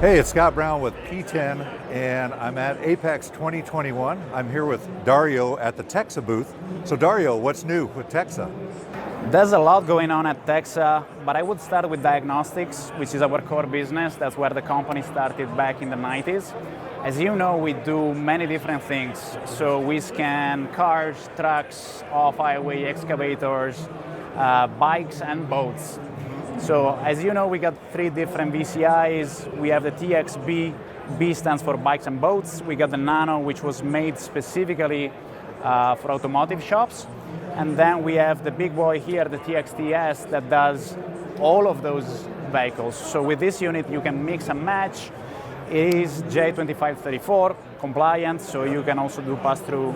Hey, it's Scott Brown with PTEN, and I'm at AAPEX 2021. I'm here with Dario at the TEXA booth. So Dario, what's new with TEXA? There's a lot going on at TEXA, but I would start with diagnostics, which is our core business. That's where the company started back in the 90s. As you know, we do many different things. So we scan cars, trucks, off-highway excavators, bikes and boats. So as you know, we got three different VCIs. We have the TXB, B stands for bikes and boats. We got the Nano, which was made specifically for automotive shops. And then we have the big boy here, the TXTS, that does all of those vehicles. So with this unit, you can mix and match. It is J2534 compliant, so you can also do pass-through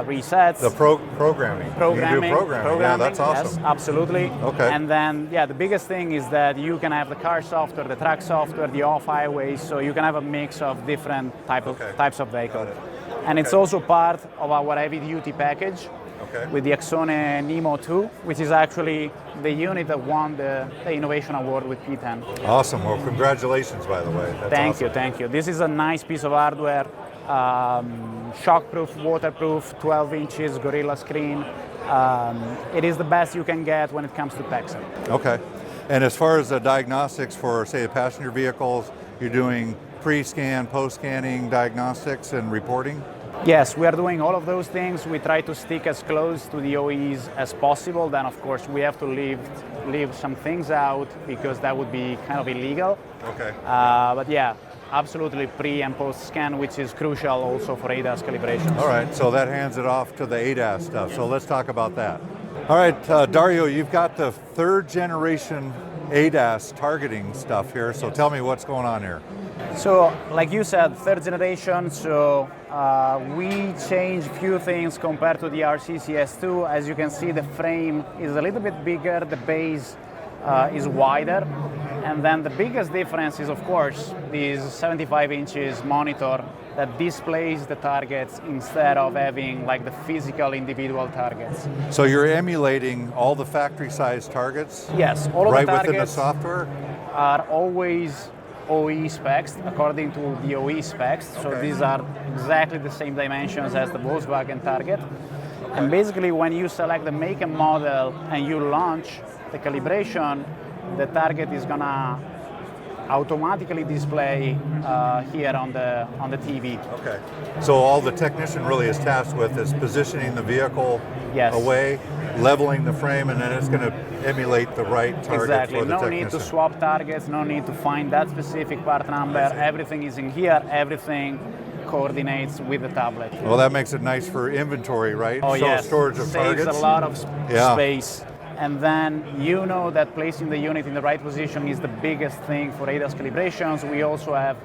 resets. The programming. You can do programming. Yeah, that's awesome. Yes, absolutely. Okay. And then, the biggest thing is that you can have the car software, the truck software, the off-highway, so you can have a mix of different types of vehicles. And it's also part of our heavy-duty package. With the Axone Nemo 2, which is actually the unit that won the Innovation Award with PTEN. Awesome. Well, congratulations, by the way. That's awesome. Thank you. This is a nice piece of hardware, shockproof, waterproof, 12 inches, Gorilla screen. It is the best you can get when it comes to TEXA. Okay. And as far as the diagnostics for, say, passenger vehicles, you're doing pre-scan, post-scanning diagnostics and reporting? Yes, we are doing all of those things. We try to stick as close to the OEs as possible. Then, of course, we have to leave some things out because that would be kind of illegal. Okay. But yeah, absolutely pre and post scan, which is crucial also for ADAS calibrations. All right, so that hands it off to the ADAS stuff. So let's talk about that. All right, Dario, you've got the third generation ADAS targeting stuff here. So tell me what's going on here. So, like you said, third generation, so we changed a few things compared to the RCCS2. As you can see, the frame is a little bit bigger, the base is wider, and then the biggest difference is, of course, this 75 inches monitor that displays the targets instead of having like the physical individual targets. So you're emulating all the factory-sized targets? Yes, all of the targets the targets within the software are always OE specs, according to the OE specs. So these are exactly the same dimensions as the Volkswagen target. And basically when you select the make and model and you launch the calibration, the target is gonna automatically display here on the TV. Okay. So all the technician really is tasked with is positioning the vehicle away, leveling the frame, and then it's going to emulate the right target for the technician. No need to swap targets, no need to find that specific part number. Everything is in here, everything coordinates with the tablet. Well, that makes it nice for inventory, right? Oh, yes. Storage of targets. Saves a lot of space. And then you know that placing the unit in the right position is the biggest thing for ADAS calibrations. We also have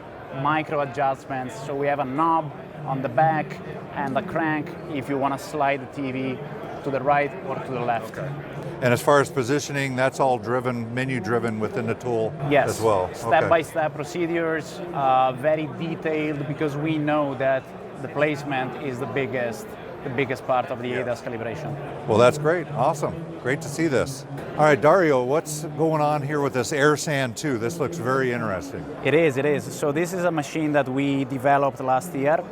micro adjustments. So we have a knob on the back and a crank if you want to slide the TV to the right or to the left. Okay. And as far as positioning, that's all menu driven within the tool as well? Step-by-step procedures, very detailed, because we know that the placement is the biggest part of the ADAS calibration. Well, that's great. Awesome. Great to see this. All right, Dario, what's going on here with this AirSand 2? This looks very interesting. It is. So this is a machine that we developed last year,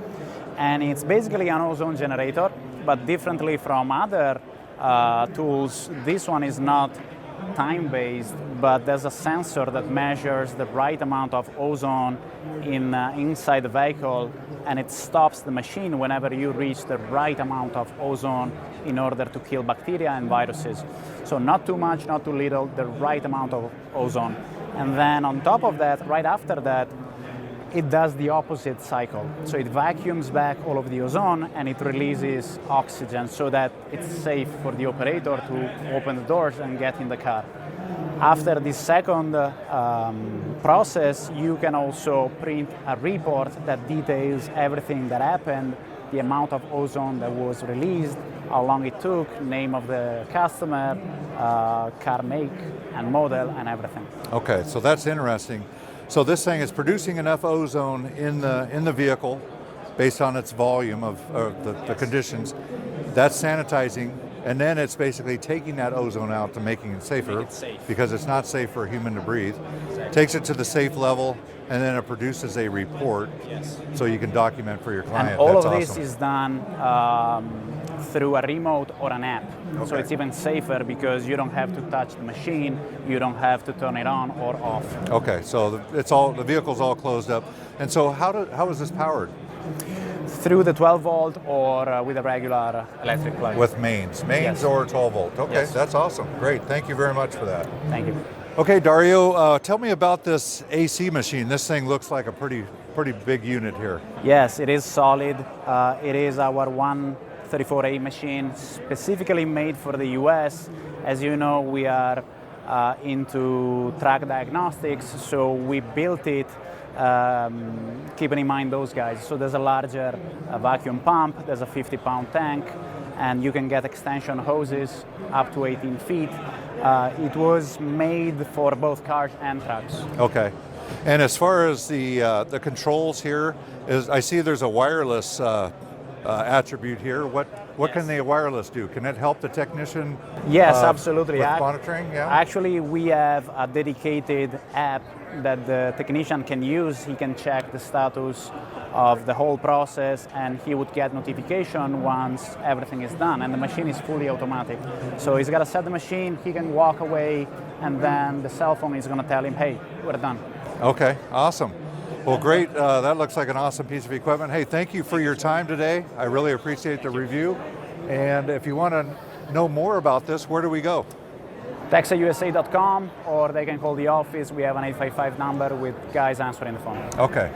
and it's basically an ozone generator, but differently from other tools, this one is not time-based, but there's a sensor that measures the right amount of ozone inside the vehicle, and it stops the machine whenever you reach the right amount of ozone in order to kill bacteria and viruses. So not too much, not too little, the right amount of ozone. And then on top of that, right after that, it does the opposite cycle. So it vacuums back all of the ozone and it releases oxygen so that it's safe for the operator to open the doors and get in the car. After this second process, you can also print a report that details everything that happened, the amount of ozone that was released, how long it took, name of the customer, car make and model, and everything. Okay, so that's interesting. So this thing is producing enough ozone in the vehicle based on its volume of the conditions. That's sanitizing, and then it's basically taking that ozone out to making it safer, because it's not safe for a human to breathe. Exactly. Takes it to the safe level, and then it produces a report so you can document for your client. And all That's of this awesome. is done through a remote or an app. So Okay. it's even safer because you don't have to touch the machine, you don't have to turn it on or off. Okay, so the vehicle's all closed up. And so how is this powered? Through the 12 volt or with a regular electric plug. With mains Yes. or 12 volt. Okay, Yes. that's awesome. Great, thank you very much for that. Thank you. Okay, Dario, tell me about this AC machine. This thing looks like a pretty big unit here. Yes, it is solid. It is our 134A machine, specifically made for the US. As you know, we are into track diagnostics, so we built it keeping in mind those guys. So there's a larger vacuum pump, there's a 50-pound tank, and you can get extension hoses up to 18 feet. It was made for both cars and trucks. Okay, and as far as the controls here, I see there's a wireless attribute here. What can the wireless do? Can it help the technician? Yes, absolutely. With monitoring, yeah. Actually, we have a dedicated app that the technician can use. He can check the status of the whole process, and he would get notification once everything is done. And the machine is fully automatic. So he's got to set the machine, he can walk away, and then the cell phone is going to tell him, hey, we're done. Okay, awesome. Well, great. That looks like an awesome piece of equipment. Hey, thank you for your time today. I really appreciate the review. And if you want to know more about this, where do we go? TEXAUSA.com, or they can call the office. We have an 855 number with guys answering the phone. Okay.